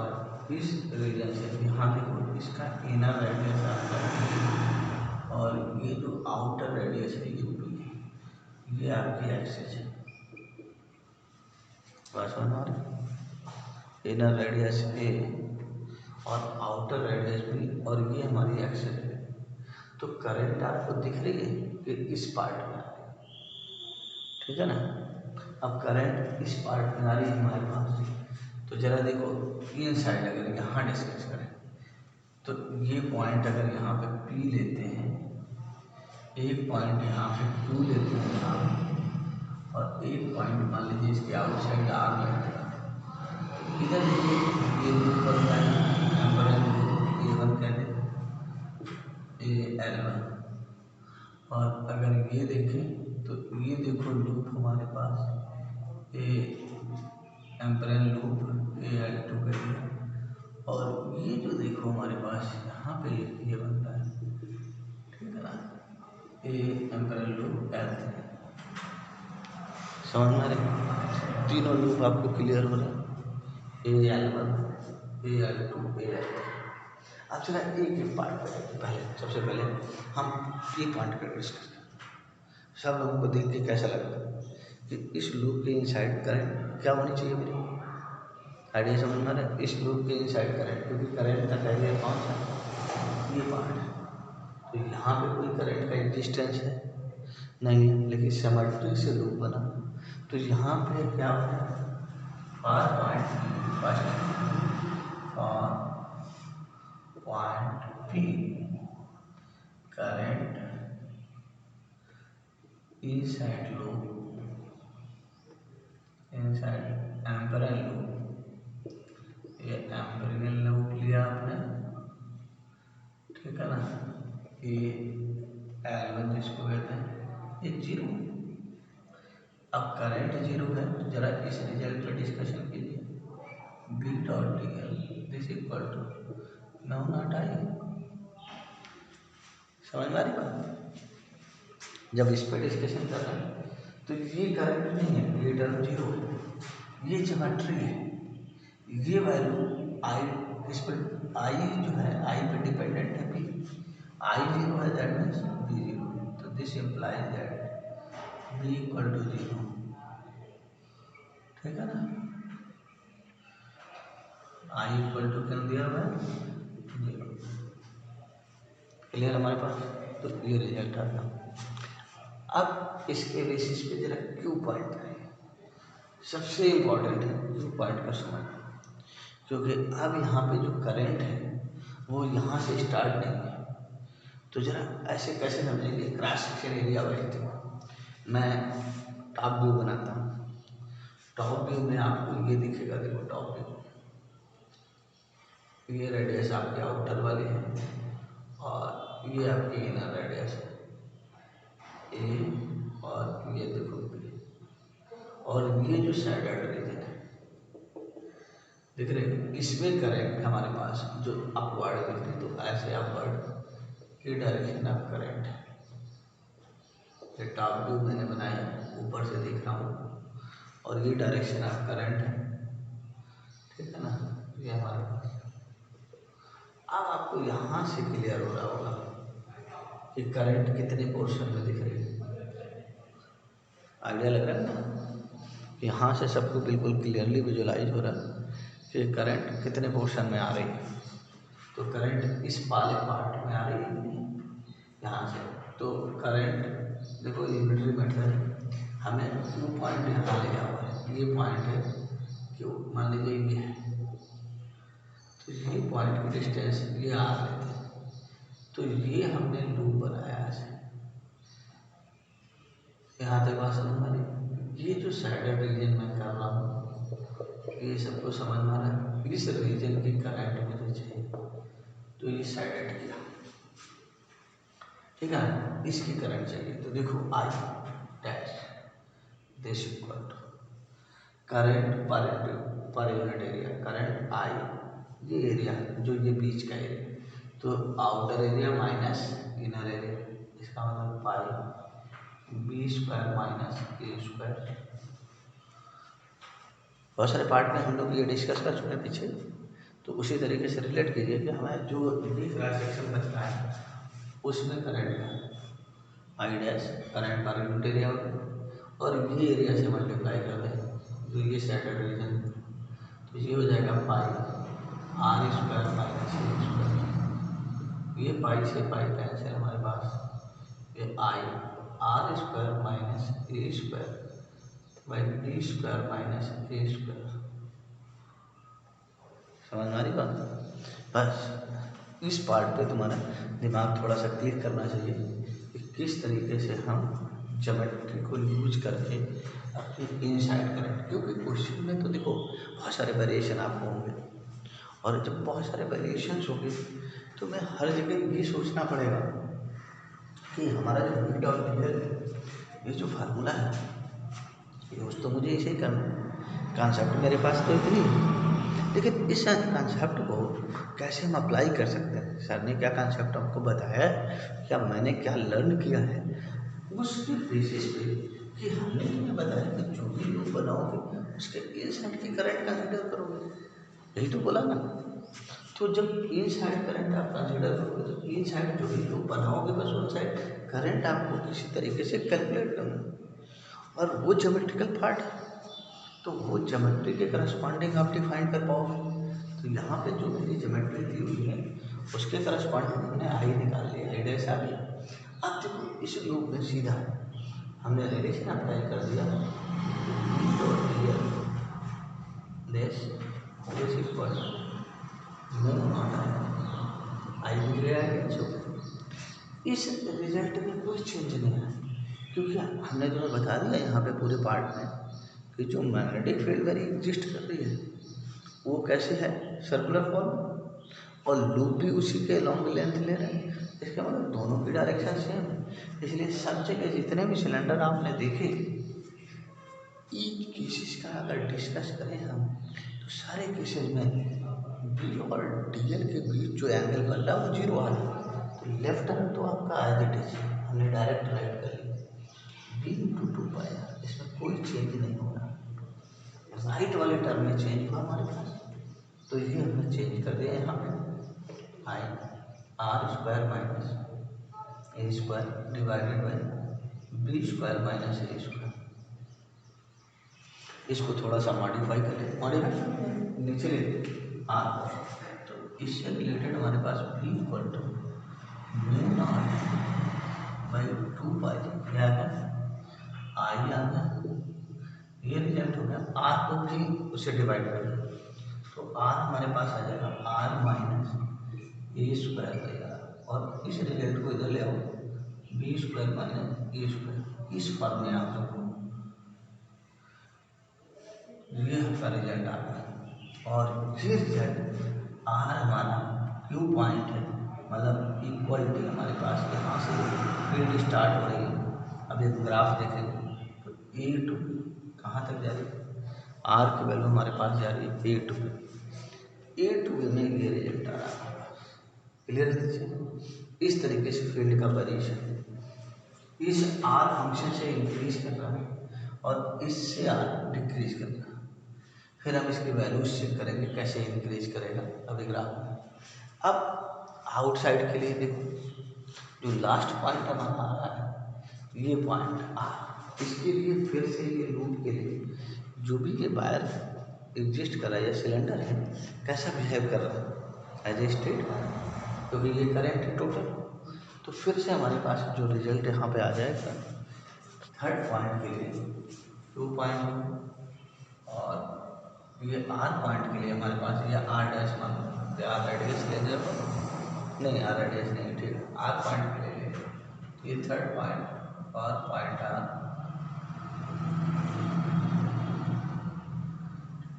इस रीजन से यहाँ देखो, इसका इनर रेडियस आपका और ये जो आउटर रेडियस है ये आपकी एक्सिस है, बात समझ आ रही? इनर रेडियस ए और आउटर रेडियस बी और ये हमारी एक्सिस है। तो करंट आपको दिख रही है कि इस पार्ट में आ रही है, ठीक है ना। अब करंट इस पार्ट में आ रही है हमारे पास, तो जरा देखो इन साइड अगर यहाँ डिस्कस करें तो ये पॉइंट अगर यहाँ पे P लेते हैं, एक पॉइंट यहाँ पे Q लेते हैं यहाँ, और एक पॉइंट मान लीजिए इसके आउटसाइड R लेते हैं। इधर देखिए ये लूप बनता है A1 कहते हैं, L1, और अगर ये देखें तो ये देखो लूप हमारे पास एम्परेन लूप L2 के लिए, और ये जो देखो हमारे पास यहाँ पे ये बनता है, ठीक है ना, एम्परेन लूप L3। समझ में आ रही? तीनों लूप आपको क्लियर हो रहा है, L1 L2 L3। अब चला एक पार्ट पे पहले, सबसे पहले हम ये पॉइंट पर डिस्कस करते हैं। सब लोगों को देख के कैसा लगता कि इस लूप के इनसाइड करंट क्या होनी चाहिए मेरी आइडिया समझ में आ रहा है? इस लूप के इनसाइड करंट, क्योंकि करंट का कैरियर कौन सा है, ये पार्ट है, तो यहाँ पे कोई करंट का एग्जिस्टेंस है नहीं है, लेकिन सिमेट्रिक से लूप बना, तो यहाँ पे क्या होता है, point P current inside loop, inside amperian loop, ये एम्परेन लूप लिया आपने, ठीक है ना, ये L1 जिसको कहते हैं ये 0। अब करंट 0 है तो जरा इस रिजल्ट पर डिस्कशन कीजिए, B dot DL this equal to no naught I. समझ में आ रही बात? जब इस पर डिस्कशन कर रहे हैं तो ये करंट नहीं है, ये टर्म 0 है, ये ज्योमेट्री है, ये वैल्यू आई, इस पर आई जो है आई पे डिपेंडेंट है, P आई 0 है, दैट मीन्स B 0, तो this implies that B equal to 0, ठीक है ना। आई इक्वल टू क्या दिया हुआ है, 0, क्लियर हमारे पास, तो ये रिजल्ट आ गया। अब इसके बेसिस पे जरा क्यू पॉइंट करेंगे, सबसे इम्पोर्टेंट है क्यू पॉइंट का समझना, क्योंकि अब यहाँ पे जो करंट है वो यहाँ से स्टार्ट नहीं है, तो जरा ऐसे कैसे समझेंगे क्रॉस सेक्शन एरिया वाली थी। मैं टॉप व्यू बनाता हूँ। टॉप व्यू में आपको ये दिखेगा, देखो टॉप व्यू, ये रेडियस आपके आउटर वाली है और ये आपकी इनर रेडियस है ए, और ये देखो बी, और ये जो साइडेड रीजन है दिख रहे, इसमें करंट हमारे पास जो अपवर्ड दिख रही, तो ऐसे अपवर्ड ये डायरेक्शन ऑफ करंट है। ये टॉप व्यू मैंने बनाया, ऊपर से देख रहा हूँ, और ये डायरेक्शन ऑफ करंट है, ठीक है ना, ये हमारे पास। अब आपको यहाँ से क्लियर हो रहा होगा कि करंट कितने पोर्शन में दिख रही है। आइडिया लग रहा है ना, यहाँ से सबको बिल्कुल क्लियरली विजुलाइज हो रहा है कि करंट कितने पोर्शन में आ रही है। तो करंट इस वाले पार्ट में आ रही है यहाँ से, तो करंट देखो यूनिटरी मेथड हमें क्यू पॉइंट यहाँ ले जाओ है, ये पॉइंट है क्यू, मान लीजिए ये है, तो ये पॉइंट की डिस्टेंस ये आ लेते हैं, तो ये हमने लूप बनाया है। यहाँ तक बात समझ में नहीं। ये जो साइडेड रीजन में कर रहा हूँ ये सबको समझ में आ रहा है। इस रीजन की करंट मुझे चाहिए, तो ये साइडेड किया, ठीक है, इसकी करंट चाहिए, तो देखो I dash this equal to current per unit area, current I ये एरिया जो ये बीच का एरिया, तो outer area minus inner area, इसका मतलब पाई बी स्क्वायर माइनस ए स्क्वायर। बहुत सारे पार्ट में हम लोग ये डिस्कस कर चुके हैं पीछे, तो उसी तरीके से रिलेट कीजिए कि हमें जो ये क्रॉस सेक्शन बच रहा है उसमें current I dash current per unit area और ये एरिया से मल्टीप्लाई कर दें, तो ये सेटेड रीजन, तो ये हो जाएगा पाई आर स्क्वायर माइनस ए स्क्वायर, ये पाई से पाई कैंसिल हमारे पास, ये I are square minus A square by B square minus A square. समझ में आ रही बात? बस इस पार्ट पे तुम्हारा दिमाग थोड़ा सा क्लिक करना चाहिए कि किस तरीके से हम ज्योमेट्री को यूज करके अपनी इनसाइड करें, क्योंकि क्वेश्चन में तो देखो बहुत सारे वेरिएशन आपको होंगे, और जब बहुत सारे वेरिएशंस होंगे तो मैं हर जगह ये सोचना पड़ेगा कि हमारा जो मीट और डियर ये जो फार्मूला है यूज तो मुझे इसे ही करना है, कॉन्सेप्ट मेरे पास तो इतनी है, लेकिन इस कॉन्सेप्ट को कैसे हम अप्लाई कर सकते हैं। सर ने क्या कॉन्सेप्ट हमको बताया, क्या मैंने क्या लर्न किया है, उसके बेसिस पे कि हमने तुम्हें बताया कि जो भी लूप बनाओगे उसके इनसाइड की करंट कंसीडर करोगे, यही तो बोला ना। तो जब इनसाइड करंट आप कंसीडर करोगे तो इनसाइड जो भी लूप बनाओगे बस उन साइड करंट आपको किसी तरीके से कैलकुलेट करना, और वो ज्योमेट्रिकल पार्ट है तो वो ज्योमेट्री के करस्पॉन्डिंग आप डिफाइन कर पाओगे। तो यहाँ पे जो मेरी ज्योमेट्री दी हुई है उसके करस्पॉन्डिंग हमने आई निकाल लिया, आई डैश आ गया। अब देखो इस लूप में सीधा हमने रिलेशन अप्लाई कर दिया, आई भी गया है, इस रिजल्ट में कोई चेंज नहीं है, क्योंकि हमने तुम्हें बता दिया यहाँ पे पूरे पार्ट में कि जो मैग्नेटिक फील्ड वेरी एग्जिस्ट कर रही है वो कैसे है, सर्कुलर फॉर्म, और लूप भी उसी के लॉन्ग लेंथ ले रहे हैं, इसका मतलब दोनों की डायरेक्शन सेम है। इसलिए सब जगह जितने भी सिलेंडर आपने देखे ईच केसेस का अगर डिस्कस करें हम तो सारे केसेस में बी और डी एल के बीच जो एंगल बन रहा है वो जीरो आ रहा है, तो लेफ्ट हैंड तो आपका एज इट इज हमने डायरेक्ट राइट कर लिया, B into two pi R, इसमें कोई चेंज नहीं हो रहा, राइट वाले टर्म में चेंज हुआ हमारे पास, तो ये हमने चेंज कर दिया यहाँ पे I are square minus A square divided by B square minus A square. इसको थोड़ा सा मॉडिफाई करें, मॉडिफाई नीचे ले आर, तो इससे रिलेटेड हमारे पास B equal to mu naught by 2 pi क्या है आई आ गया, ये रिजल्ट हो गया, आर को भी उससे डिवाइड कर दो तो आर हमारे पास आ जाएगा R minus A square by R, और इस रिजल्ट को इधर ले आओ, बी स्क्वायर माइनस ए स्क्वायर, इस फॉर्म में आप रखो, ये आपका रिजल्ट आ गया। और ये रिजल्ट आर हमारा क्यू पॉइंट है, मतलब इक्वलिटी हमारे पास यहाँ से फील्ड स्टार्ट हो रही है। अब एक ग्राफ देखेंगे तो ए टू कहाँ तक जा रही है, आर की वैल्यू हमारे पास जा रही है ए टू पे, ए टू में ये रिजल्ट आ रहा है। क्लियर दीजिए, इस तरीके से फील्ड का वेरिएशन इस आर फंक्शन से इंक्रीज कर रहा है और इससे आर डिक्रीज कर रहा है। फिर हम इसकी वैल्यूज चेक करेंगे कैसे इंक्रीज करेगा अभी ग्राफ में। अब आउटसाइड के लिए देखो, जो लास्ट पॉइंट हमारा आ रहा है ये पॉइंट आर, इसके लिए फिर से ये लूप के लिए जो भी ये वायर एग्जिस्ट कर रहा है या सिलेंडर है कैसा बिहेव कर रहा है एज ए स्टेट, क्योंकि ये करेंट है टोटल। तो फिर से हमारे पास जो रिजल्ट यहाँ पे आ जाएगा थर्ड पॉइंट के लिए 2 पॉइंट, और ये आर पॉइंट के लिए हमारे पास ये आर डैश मान लो, आर रेडियस ले जाओ, नहीं आर रेडियस नहीं, ठीक है आर पॉइंट के लिए ले, ये थर्ड पॉइंट और पॉइंट आर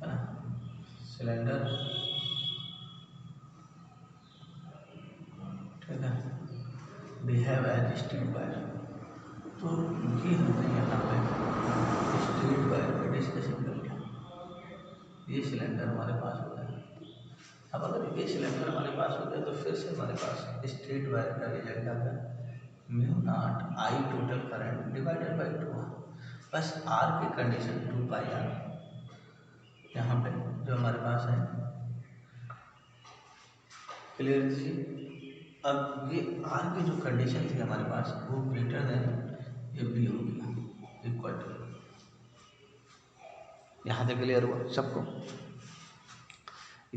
है ना, सिलेंडर, ठीक है, बिहेव एज स्टेट वायर। तो ये हमने यहाँ पे स्टेट वायर पर डिस्कशन कर लिया। ये सिलेंडर हमारे पास हो गया। अब अगर ये सिलेंडर हमारे पास हो गया तो फिर से हमारे पास स्ट्रेट वायर का रिजल्ट आ गया, mu naught I total current divided by 2, बस आर की कंडीशन 2 पाई आर यहाँ पे जो हमारे पास है। क्लियर जी, अब ये आर की जो कंडीशन थी हमारे पास वो ग्रेटर देन ये बी हो गया इक्वल टू, यहाँ तक क्लियर हुआ सबको,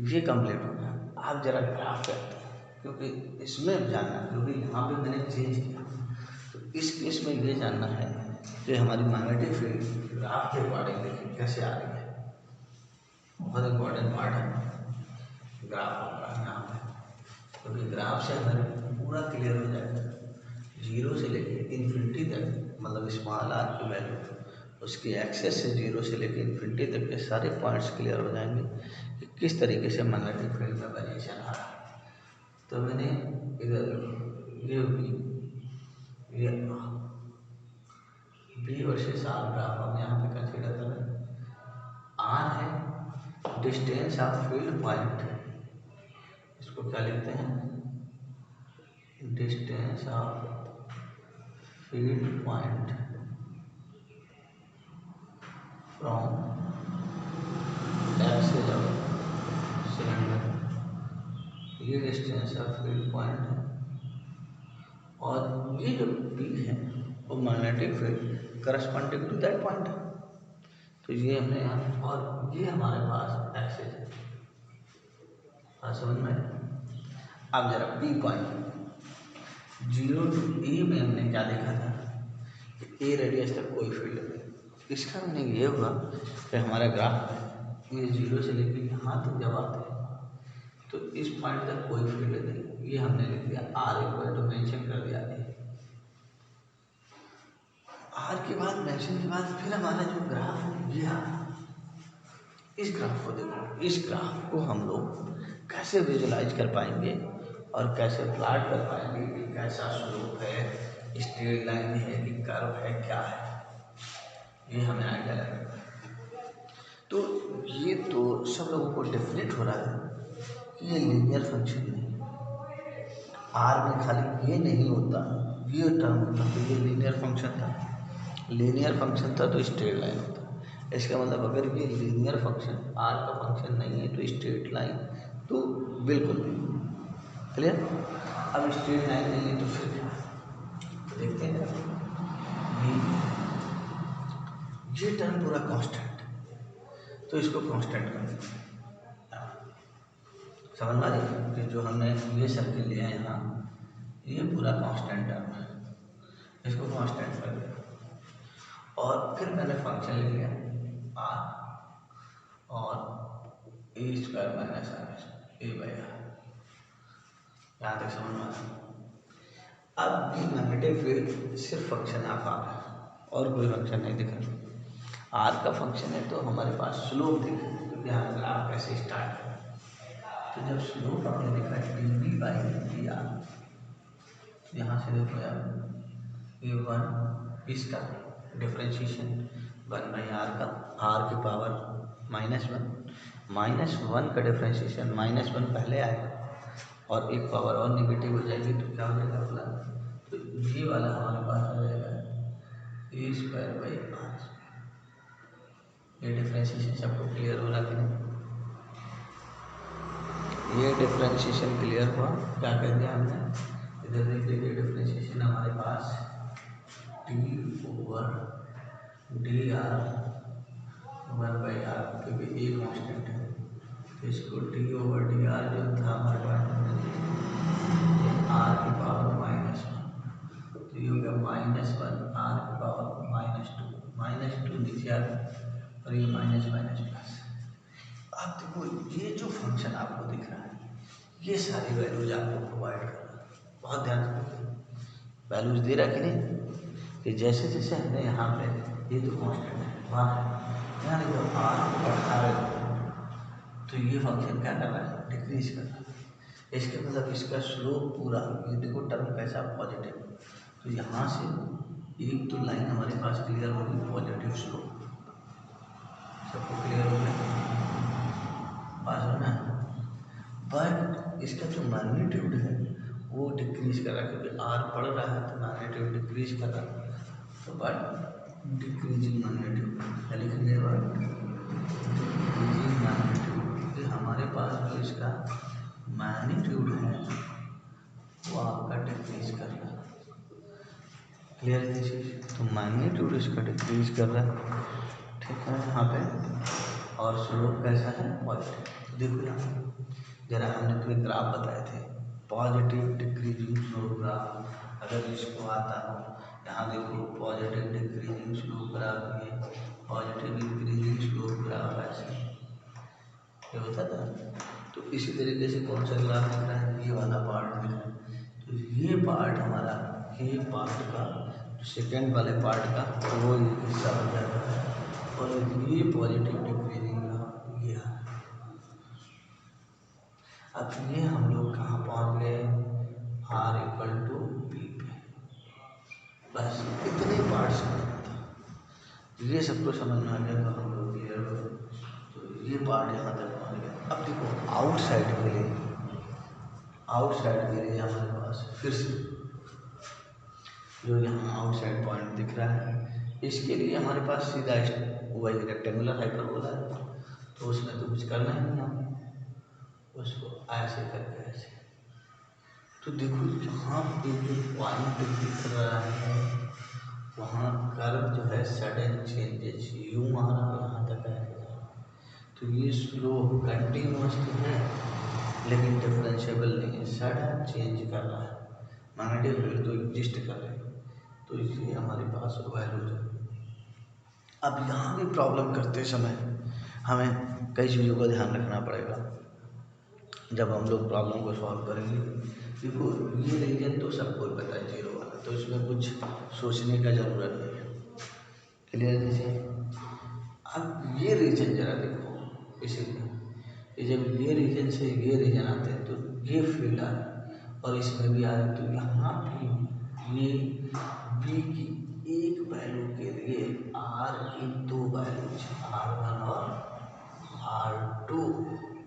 ये कंप्लीट हो गया। आप जरा ग्राफ करते हैं क्योंकि इसमें जानना, क्योंकि यहाँ पे मैंने चेंज किया, तो इस केस में ये जानना है कि हमारी मैग्नेटिक फील्ड ग्राफ के अकॉर्डिंग देखिए कैसे आ रही है। बहुत इम्पोर्टेंट पार्ट है ग्राफ होगा यहाँ पे, क्योंकि ग्राफ से हमें पूरा क्लियर हो जाएगा, जीरो से लेके इन्फिनिटी तक, मतलब स्मॉल आर की वैल्यू उसकी एक्सेस से जीरो से लेकर इन्फिनिटी तक के सारे पॉइंट्स क्लियर हो जाएंगे कि किस तरीके से मैग्नेटिक फील्ड का वेरिएशन आ रहा है। तो मैंने इधर ये ये बी वर्सेस आर ग्राफ हम यहाँ पे कंसिडर कर रहे हैं। आर है डिस्टेंस ऑफ फील्ड पॉइंट, इसको क्या लिखते हैं, distance of field point from axis of cylinder, ये डिस्टेंस ऑफ फील्ड पॉइंट है। और ये जो पी है वो magnetic field corresponding to that point है। तो ये हमने यहाँ, और ये हमारे पास एक्सिस है, समझ में। अब जरा पी पॉइंट 0 टू ए में हमने क्या देखा था कि ए रेडियस तक कोई फील्ड नहीं, इसका मीनिंग ये हुआ कि हमारा ग्राफ है ये 0 से लेकर यहाँ तक जब आते हैं तो इस पॉइंट तक कोई फील्ड नहीं, ये हमने लिख दिया आर इक्वल टू मेंशन कर दिया है। आर के बाद मेंशन के बाद फिर हमारा जो ग्राफ है ये आ, इस ग्राफ को देखो, इस ग्राफ को हम लोग कैसे विजुलाइज कर पाएंगे और कैसे प्लॉट कर पाएंगे कि कैसा स्लोप है, स्ट्रेट लाइन है कि कर्व है, क्या है, ये हमें आइडिया लगेगा। तो ये तो सब लोगों को डेफिनेट हो रहा है कि ये लीनियर फंक्शन नहीं, आर में खाली ये नहीं होता, ये टर्म होता तो ये लीनियर फंक्शन था, लीनियर फंक्शन था तो स्ट्रेट लाइन होता। इसका मतलब अगर ये लीनियर फंक्शन आर का फंक्शन नहीं है तो स्ट्रेट लाइन तो बिल्कुल नहीं। क्लियर, अब स्ट्रेट लाइन नहीं है तो फिर क्या, तो देखते हैं ये टर्म पूरा कांस्टेंट, तो इसको कांस्टेंट कर देते हैं। समझ में आ रही है, जो हमने ये सर्किल लिया है यहाँ, ये पूरा कांस्टेंट टर्म है, इसको कांस्टेंट कर दिया। और फिर मैंने फंक्शन ले लिया आर और a square minus r a by r, यहाँ तक समझ में आ रहा है। अब ये मैग्नेटिक फील्ड सिर्फ फंक्शन ऑफ आर है और कोई फंक्शन नहीं दिख रहा। आर का फंक्शन है तो हमारे पास स्लोप दिख रहा है, क्योंकि यहाँ ग्राफ कैसे स्टार्ट है। तो जब स्लोप हमने देखा D V by D R, तो यहाँ से देखो यार ये वन इसका डिफ्रेंशिएशन वन बाई आर का, आर की पावर -1 का डिफ्रेंशिएशन -1 पहले आएगा और एक पावर और निगेटिव हो जाएगी तो क्या हो जाएगा अपना, तो ये वाला हमारे पास आ जाएगा ए स्क्वायर बाई आर स्क्वायर। ये डिफ्रेंशिएशन सबको क्लियर हो रहा कि नहीं? ये डिफ्रेंशिएशन क्लियर हुआ। क्या कर दिया हमने, इधर देखिए डिफ्रेंशिएशन हमारे पास d over d r 1/r, क्योंकि ए कांस्टेंट है तो इसको डी ओवर डी आर जो था हमारे पास आर की पावर -1, तो ये हो गया -1 आर की पावर -2 नीचे आ गया और ये माइनस प्लस। अब देखो ये जो फंक्शन आपको दिख रहा है ये सारी वैल्यूज आपको प्रोवाइड कर रहा है, बहुत ध्यान से देखिए वैल्यूज दे रहा कि नहीं, कि जैसे जैसे हमने यहाँ पे ये तो कांस्टेंट है वहाँ यहाँ देखो आर बढ़ता है तो ये फंक्शन क्या कर रहा है, डिक्रीज कर रहा है। इसके मतलब इसका स्लोप पूरा, ये देखो टर्म कैसा पॉजिटिव, तो यहाँ से एक तो लाइन हमारे पास क्लियर होगी पॉजिटिव स्लोप, सबको क्लियर हो गया बात ना। बट इसका जो मैग्नीट्यूड है वो डिक्रीज कर रहा है, क्योंकि आर बढ़ रहा है तो मैग्नीट्यूड डिक्रीज कर रहा है, तो बट डिक्रीजिंग मैग्नीट्यूड लिखेंगे डिक्रीजिंग मैग्नीट्यूड। तो हमारे पास जो इसका मैग्नीट्यूड है वो आपका डिक्रीज कर रहा है, क्लियर है ये चीज़, तो मैग्नीट्यूड इसका डिक्रीज कर रहा है, ठीक है यहाँ पे। और स्लोप कैसा है, पॉजिटिव। देखो यहाँ जरा हमने तुम्हें ग्राफ बताए थे पॉजिटिव डिक्रीजिंग स्लोप ग्राफ, अगर इसको आता हो यहाँ देखो पॉजिटिव डिक्रीजिंग स्लोप ग्राफ, ये पॉजिटिव इंक्रीजिंग स्लोप ग्राफ, ऐसे ये होता था। तो इसी तरीके से कौन सा ग्राफ दिख रहा है, ये वाला पार्ट दिख रहा है, तो ये पार्ट हमारा, ये पार्ट का सेकेंड वाले पार्ट का वो हिस्सा हो जाता है और ये पॉजिटिव डिक्रीजिंग ग्राफ ये है। अब ये हम लोग कहाँ पहुँच गए, R = B पे, बस इतने पार्ट समझना था। ये सबको समझ में आ गया तो हम लोग क्लियर हो, तो ये पार्ट यहाँ तक पहुँच गया। अब देखो आउटसाइड के लिए हमारे पास फिर से जो यहाँ आउटसाइड पॉइंट दिख रहा है इसके लिए हमारे पास सीधा वही रेक्टेंगुलर हाइपरबोला है, तो उसमें तो कुछ करना ही नहीं हमें, उसको ऐसे करके ऐसे। तो देखो जहाँ पे जो पॉइंट दिख रहा है वहाँ कर्व जो है सडन चेंजेस यूँ आ रहा यहाँ तक है, तो ये स्लो कंटिन्यूअस तो है लेकिन डिफरेंशिएबल नहीं है, सडन चेंज कर रहा है, मैग्नेटिक फील्ड तो एग्जिस्ट कर रहे हैं, तो इसलिए हमारे पास वैल्यूज है। अब यहाँ भी प्रॉब्लम करते समय हमें कई चीज़ों का ध्यान रखना पड़ेगा जब हम लोग प्रॉब्लम को सॉल्व करेंगे। देखो ये रीजन तो सबको पता है जीरो वाला, तो इसमें कुछ सोचने का ज़रूरत नहीं है, क्लियर दीजिए। अब ये रीजन जरा देखो, इसीलिए ये जब ये रीजन से ये रीजन आते हैं तो ये फील्ड आ और इसमें भी आ रहा है, तो यहाँ भी ये बी की एक वैल्यू के लिए आर की दो वैल्यूज R1 और R2,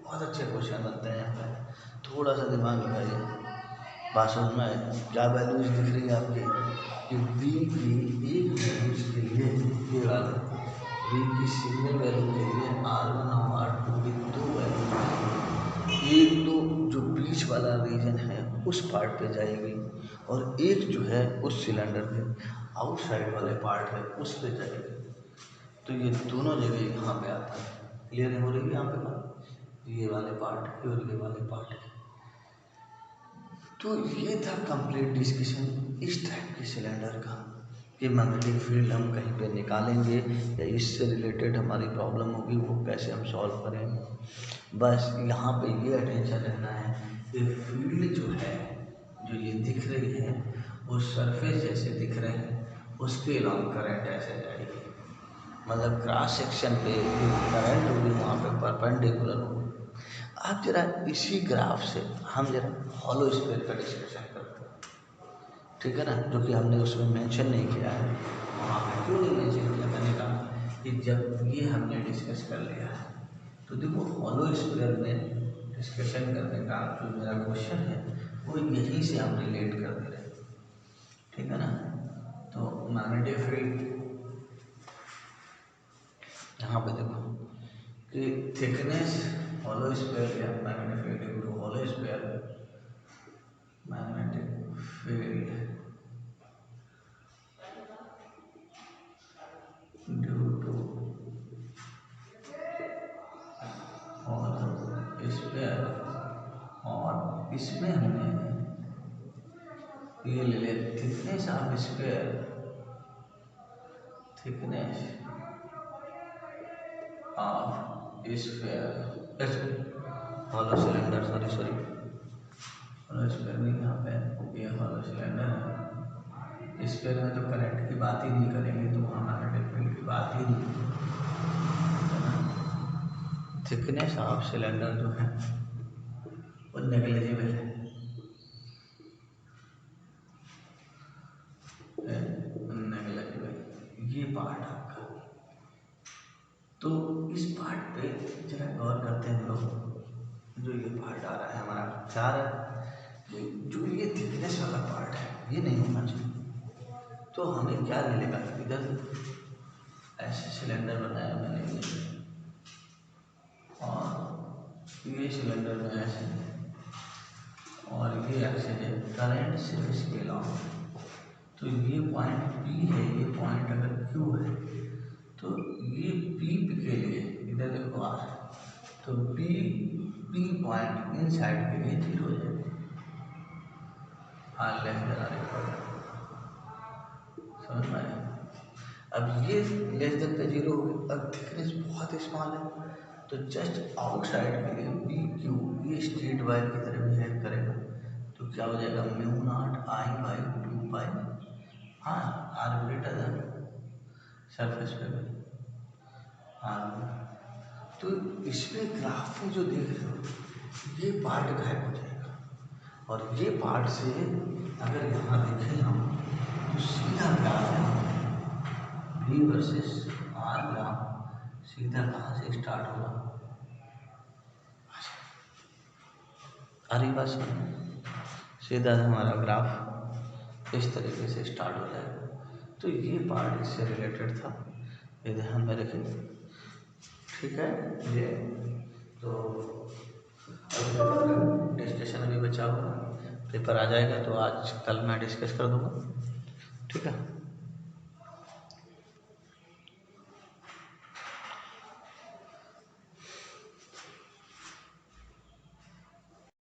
बहुत अच्छे क्वेश्चन बनते हैं यहाँ पे, थोड़ा सा दिमाग लगाइए, बात समझ में आए क्या वैल्यूज दिख रही है आपकी, कि बी की एक वैल्यूज के लिए ये वाला बी की सिंगल वैल्यू के लिए R1 और R2 की दो वैल्यूज, एक तो जो बीच वाला रीजन है उस पार्ट पे जाएगी और एक जो है उस सिलेंडर के आउटसाइड वाले पार्ट है उस पे जाएगी, तो ये दोनों जगह यहाँ पे आता है, क्लियर हो रही है यहाँ पे बात, ये वाले पार्ट की और ये वाले पार्ट की। तो ये था कंप्लीट डिस्कशन इस टाइप के सिलेंडर का, कि मैग्नेटिक फील्ड हम कहीं पे निकालेंगे या इससे रिलेटेड हमारी प्रॉब्लम होगी वो कैसे हम सॉल्व करेंगे। बस यहाँ पे ये अटेंशन रहना है कि फील्ड जो है जो ये दिख रही है वो सरफेस जैसे दिख रहे हैं उसके लॉन्ग करंट ऐसे जाएगी, मतलब क्रॉस सेक्शन पे करंट होगी वहाँ पे परपेंडिकुलर हो। आप जरा इसी ग्राफ से हम जरा हॉलो स्फीयर का डिस्कशन करते हैं, ठीक है ना, जो कि हमने उसमें मेंशन नहीं किया है। वहाँ पे क्यों नहीं मेंशन किया, मैंने कहा कि जब ये हमने डिस्कस कर लिया है तो देखो हॉलो स्फीयर में डिस्कशन करने का जो मेरा क्वेश्चन है वो यहीं से हम रिलेट कर दे रहे हैं, ठीक है ना। तो मैग्नेटिक फील्ड यहाँ पे देखो कि थिकनेस हॉलो स्फीयर या magnetic field into hollow sphere, magnetic field due to hollow sphere, और इसमें हमने ये ले लिया thickness of sphere, thickness of sphere hollow cylinder, sorry hollow sphere में यहाँ पे ये हॉलो सिलेंडर है, स्फीयर में तो करंट की बात ही नहीं करेंगे तो वहाँ मैग्नेटिक फील्ड की बात ही नहीं है। थिकनेस ऑफ सिलेंडर जो है वो नेग्लिजिबल है, नेग्लिजिबल ये पार्ट आपका। तो इस पार्ट पे जरा गौर करते हैं हम लोग, जो ये पार्ट आ रहा है हमारा चार कि जो ये थिकनेस वाला पार्ट है ये नहीं होना चाहिए। तो हमें क्या मिलेगा, इधर ऐसे सिलेंडर बनाया मैंने और ये सिलेंडर में ऐसे और ये ऐसे है, करंट से इसके अलावा तो ये पॉइंट P है, ये पॉइंट अगर Q है तो ये P के लिए इधर देखो आ रहा है तो P पॉइंट इन साइड के लिए 0 हो जाएगा, हाँ लेस देन आर इक्वल, समझ में आया। अब ये लेस देन पे 0 हो गई, अब थिकनेस बहुत स्मॉल है तो जस्ट आउटसाइड के लिए पी क्यू ये स्ट्रेट वायर की तरह बिहेव करेगा, तो क्या हो जाएगा म्यू नॉट आई बाई 2 पाई, हाँ आर ग्रेटर देन सरफेस पे भी आर। तो इसमें ग्राफ में जो देख रहे हो ये पार्ट गायब हो जाएगा, और ये पार्ट से अगर यहाँ देखें हम तो सीधा ग्राफ है V वर्सेस R ग्राफ सीधा कहाँ से स्टार्ट होगा, अरे बस सीधा हमारा ग्राफ इस तरीके से स्टार्ट हो जाएगा। तो ये पार्ट इससे रिलेटेड था, ये ध्यान में रखें, ठीक है। ये तो डिस्कशन अभी बचा हुआ, पेपर आ जाएगा तो आज कल मैं डिस्कस कर दूँगा, ठीक है।